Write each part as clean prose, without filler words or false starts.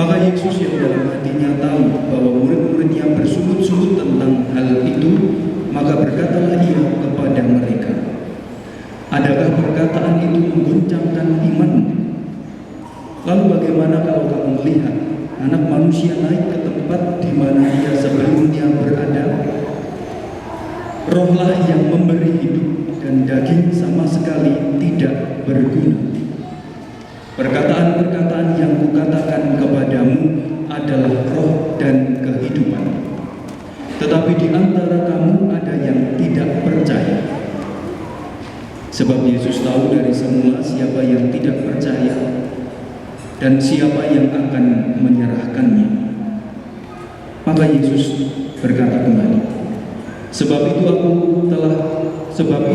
Maka Yesus yang dalam hatinya tahu bahwa murid-muridnya bersungut-sungut tentang hal itu, maka berkatalah ia kepada mereka, "Adakah perkataan itu mengguncangkan imanmu? Lalu bagaimana kalau kamu melihat Anak Manusia naik ke tempat di mana ia sebelumnya berada? Rohlah yang memberi hidup dan daging sama sekali tidak berguna. Perkataan-perkataan yang kukatakan kepadamu adalah roh dan kehidupan. Tetapi di antara kamu ada yang tidak percaya." Sebab Yesus tahu dari semula siapa yang tidak percaya dan siapa yang akan menyerahkannya. Maka Yesus berkata kembali, Sebab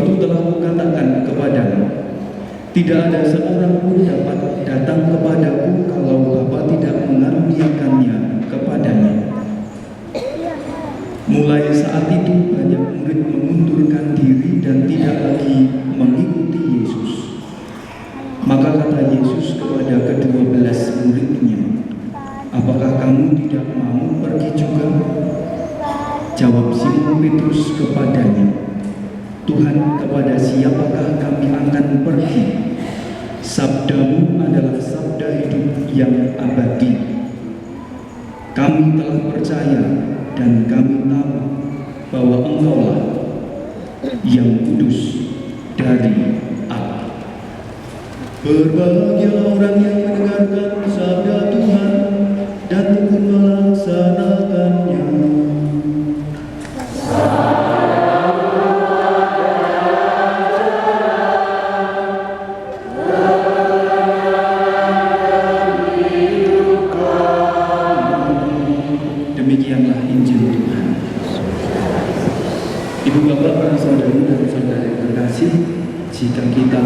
itu telah kukatakan kepadamu, tidak ada seorang pun dapat datang kepadaku kalau Bapa tidak mengaruniakannya kepadanya." Mulai saat itu banyak murid mengundurkan diri dan tidak lagi mengikuti Yesus. Maka kata Yesus kepada ke-12 muridnya, "Apakah kamu tidak mau pergi juga?" Jawab Simon Petrus kepadanya, "Tuhan, kepada siapakah kami akan pergi? Sabdamu adalah sabda hidup yang abadi. Kami telah percaya dan kami tahu bahwa Engkaulah yang kudus dari Allah." Berbahagialah orang yang mendengarkan sabda Tuhan dan tekun melaksanakannya. Demikianlah Injil Tuhan. Ibu bapak, para saudara dan saudara yang terkasih, jika kita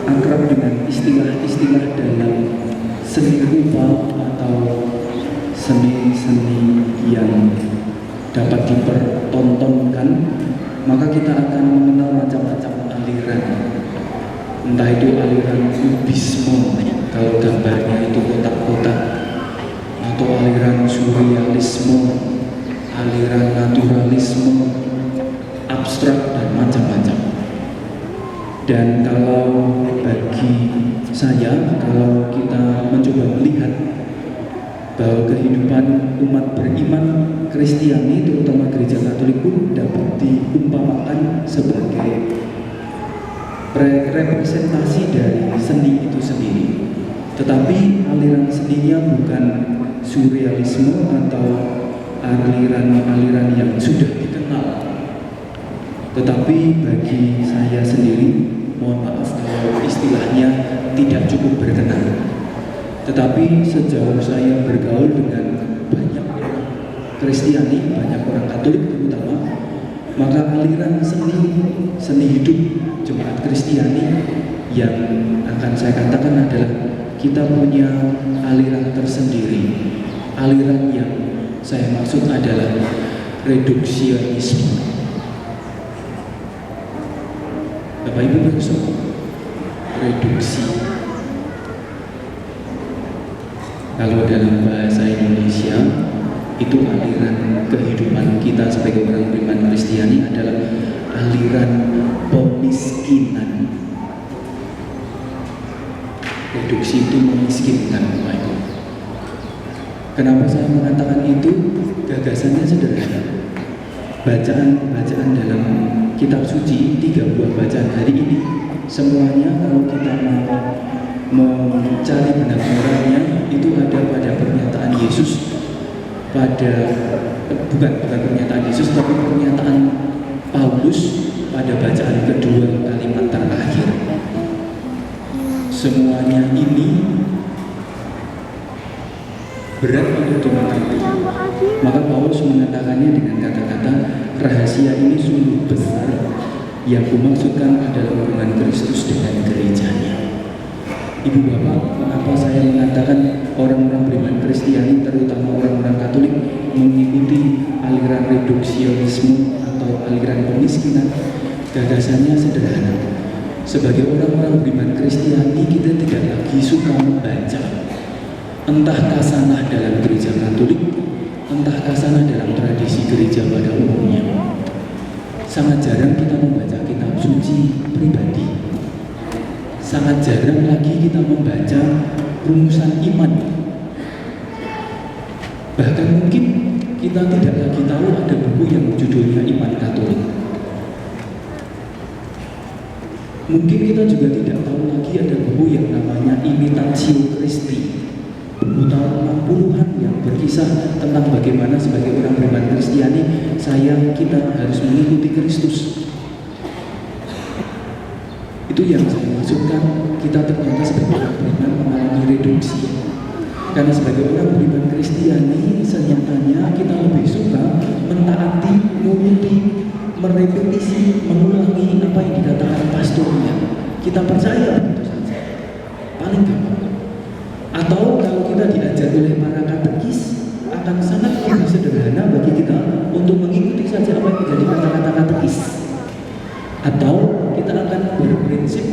akrab dengan istilah-istilah dalam seni rupa atau seni-seni yang dapat dipertontonkan, maka kita akan mengenal macam-macam aliran. Entah itu aliran kubisme, kalau gambarnya itu kotak-kotak, atau aliran surrealisme, aliran naturalisme, abstrak, dan macam-macam. Dan kalau bagi saya, kalau kita mencoba melihat bahwa kehidupan umat beriman Kristiani, terutama gereja Katolik, pun dapat diumpamakan sebagai representasi dari seni itu sendiri. Tetapi aliran seninya bukan surrealisme atau aliran-aliran yang sudah dikenal. Tetapi bagi saya sendiri, mohon maaf kalau istilahnya tidak cukup berkenan. Tetapi sejauh saya bergaul dengan banyak Kristiani, banyak orang Katolik terutama, maka aliran seni hidup jemaat Kristiani yang akan saya katakan adalah kita punya aliran tersendiri. Aliran yang saya maksud adalah reduksionisme. Bapak Ibu berksuk, reduksi. Kalau dalam bahasa Indonesia, itu aliran kehidupan kita sebagai orang beriman Kristiani adalah aliran pemiskinan. Reduksi itu memiskinkan, Bapak Ibu. Kenapa saya mengatakan itu? Gagasannya sederhana. Bacaan dalam kitab suci, 3 buah bacaan hari ini, semuanya kalau kita mau mencari benar-benarnya, itu ada pada pernyataan Yesus, bukan pernyataan Yesus, tapi pernyataan Paulus pada bacaan kedua kalimat terakhir. Semuanya ini berat untuk dimengerti. Maka Paulus mengatakannya dengan kata-kata, rahasia ini sungguh besar, yang kumaksudkan adalah hubungan Kristus dengan gerejanya. Ibu bapak, mengapa saya mengatakan orang-orang beriman Kristiani, terutama orang-orang Katolik, mengikuti aliran reduksionisme atau aliran pemiskinan? Gagasannya sederhana. Sebagai orang-orang beriman Kristiani, kita tidak lagi suka membaca. entah kasanah dalam gereja Katolik, entah kasanah dalam tradisi gereja pada umumnya. Sangat jarang kita membaca kitab suci pribadi. Sangat jarang lagi kita membaca rumusan iman. Bahkan mungkin kita tidak lagi tahu ada buku yang judulnya Iman Katolik. Mungkin kita juga tidak tahu lagi ada buku yang namanya Imitatio Christi, buku tahun 60-an yang berkisah tentang bagaimana sebagai orang beriman Kristiani kita harus mengikuti Kristus. Itu yang saya maksudkan, kita ternyata sebagai orang beriman mengalami reduksi. Karena sebagai orang beriman Kristiani, senyatanya kita lebih suka mentaati, menuruti, merepetisi, mengulangi apa yang dikatakan pastornya. Kita percaya begitu saja, paling gampang. Atau kalau kita diajar oleh para katekis, akan sangat lebih sederhana bagi kita untuk mengikuti saja apa yang menjadi kata-kata katekis. Atau kita akan berprinsip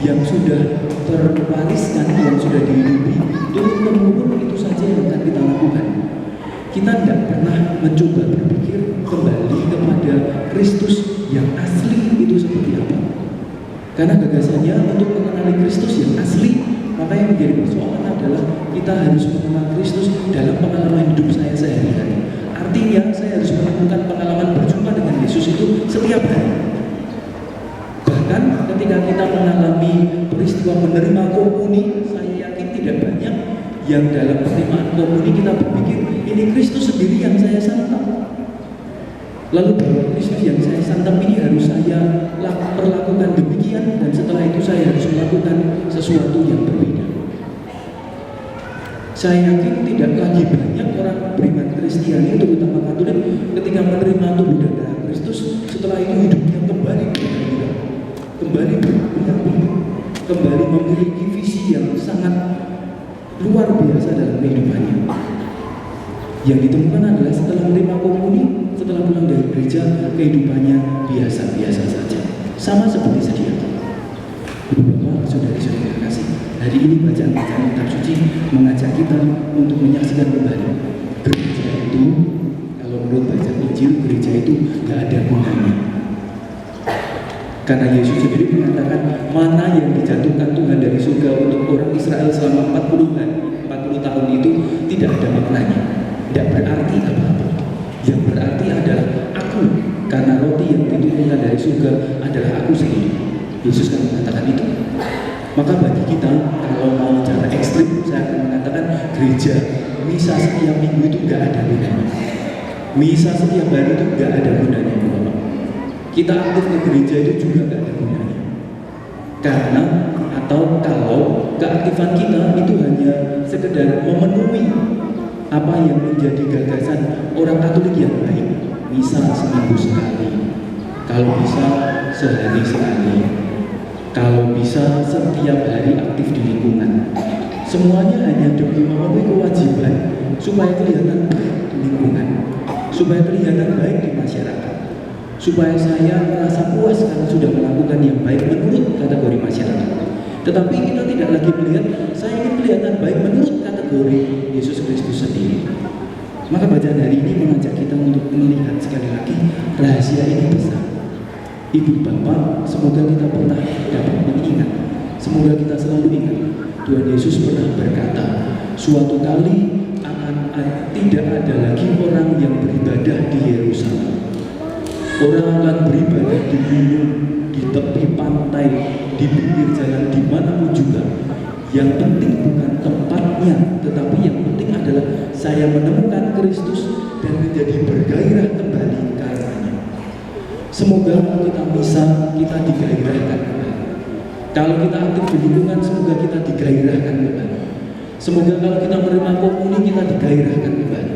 yang sudah terwariskan, yang sudah dihidupi turun-temurun, itu saja yang akan kita lakukan. Kita tidak pernah mencoba berpikir kembali kepada Kristus yang asli itu seperti apa. Karena gagasannya untuk mengenali Kristus yang asli, maka yang menjadi persoalan adalah kita harus mengenal Kristus dalam pengalaman hidup saya sehari-hari. Artinya saya harus menemukan pengalaman berjumpa dengan Yesus itu setiap hari. Bahkan ketika kita mengalami peristiwa menerima komuni, saya yakin tidak banyak yang dalam penerimaan komuni kita berpikir ini Kristus sendiri yang saya santap. Lalu bahwa Kristus yang saya santap ini harus saya perlakukan demikian, dan setelah itu saya harus melakukan sesuatu yang berbeda. Saya yakin tidak lagi banyak orang beriman Kristiani, terutama Katolik, ketika menerima tubuh dan darah Kristus, setelah itu hidupnya kembali berbeda, kembali berapi, kembali memiliki visi yang sangat luar biasa dalam kehidupannya. Yang ditemukan adalah setelah menerima komuni, setelah pulang dari gereja, kehidupannya biasa-biasa saja, sama seperti sedia. Ibu bapak, saudari-saudari kasih, hari ini bacaan-bacaan kitab suci mengajak kita untuk menyaksikan kembali gereja itu. Kalau menurut bacaan Injil, gereja itu gak ada gunanya. Karena Yesus sendiri mengatakan, mana yang dijatuhkan Tuhan dari surga untuk orang Israel selama 40 tahun itu tidak ada maknanya, tidak berarti apa-apa. Yang berarti adalah aku, karena roti yang diturunkan dari surga adalah aku sendiri. Yesus kan mengatakan itu. Maka bagi kita, kalau mau cara ekstrim, saya akan mengatakan gereja, misa setiap minggu itu gak ada gunanya. Misa setiap hari itu gak ada gunanya, Bapak. Kita aktif ke gereja itu juga gak ada gunanya. Karena atau kalau keaktifan kita itu hanya sekedar memenuhi apa yang menjadi gagasan orang Katolik yang baik. Misa seminggu sekali, kalau bisa sehari sekali, kalau bisa setiap hari aktif di lingkungan. Semuanya hanya demi memenuhi kewajiban supaya kelihatan baik di lingkungan, supaya kelihatan baik di masyarakat, supaya saya merasa puas karena sudah melakukan yang baik menurut kategori masyarakat. Tetapi kita tidak lagi melihat saya ingin kelihatan baik menurut kategori Yesus Kristus sendiri. Maka bacaan hari ini mengajak kita untuk melihat sekali lagi rahasia ini besar. Ibu bapak, semoga kita pernah dapat mengingat, semoga kita selalu ingat, Tuhan Yesus pernah berkata, suatu kali tidak ada lagi orang yang beribadah di Yerusalem. Orang akan beribadah di gunung, di tepi pantai, di pinggir jalan, dimanapun juga. Yang penting bukan tempatnya, tetapi yang penting adalah saya menemukan Kristus dan menjadi bergairah kembali karenanya. Semoga kita bisa, kita digairahkan kembali. Kalau kita aktif di lingkungan, semoga kita digairahkan kembali. Semoga kalau kita menerima komuni, kita digairahkan kembali.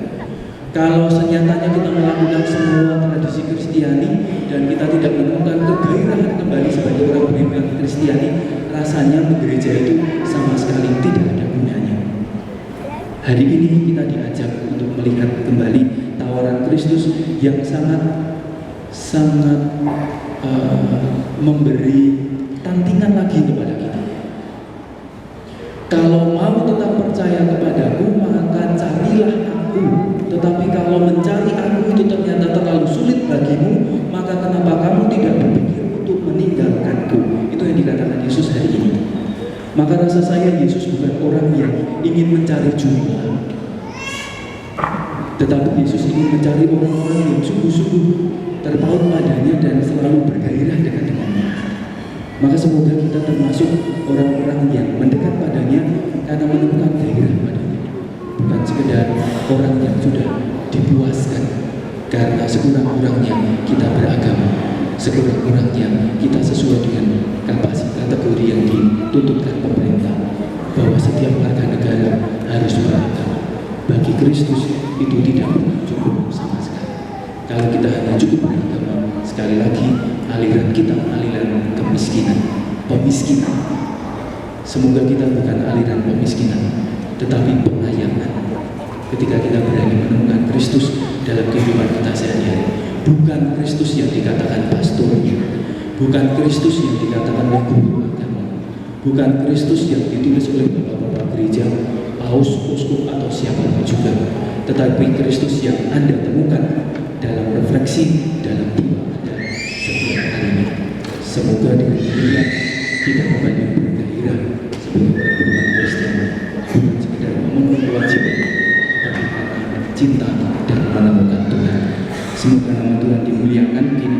Kalau senyatanya kita melakukan semua tradisi Kristiani dan kita tidak menemukan kegairahan kembali sebagai orang beriman Kristiani, rasanya gereja itu sama sekali tidak ada gunanya. Hari ini kita diajak untuk melihat kembali tawaran Kristus yang sangat memberi tantingan lagi kepada kita. Kalau mau tetap percaya kepada ingin mencari jumlah, tetapi Yesus ingin mencari orang-orang yang sungguh-sungguh terpaut padanya dan selalu bergairah dengannya. Maka semoga kita termasuk orang-orang yang mendekat padanya karena menemukan gairah padanya, bukan sekedar orang yang sudah dipuaskan karena sekurang-kurangnya kita beragama, sekurang-kurangnya kita sesuai dengan kapasitas kategori yang dituntutkan pemerintah, bahwa setiap warga negara harus beragama. Bagi Kristus itu tidak cukup sama sekali. Kalau kita hanya cukup beragama, sekali lagi aliran kita aliran kemiskinan, pemiskinan. Semoga kita bukan aliran pemiskinan, tetapi pengayangan. Ketika kita berani menemukan Kristus dalam kehidupan kita sehari-hari, bukan Kristus yang dikatakan pastornya, bukan Kristus yang dikatakan oleh guru agama, bukan Kristus yang ditulis oleh bapak-bapak gereja, paus, uskup atau siapapun juga, tetapi Kristus yang Anda temukan dalam refleksi dalam diri Anda setiap harinya. Semoga dengan demikian kita kembali bergairah sebagai orang Kristen, bukan sekedar memenuhi kewajiban, tapi karena cinta dan menemukan Tuhan. Semoga nama Tuhan dimuliakan kini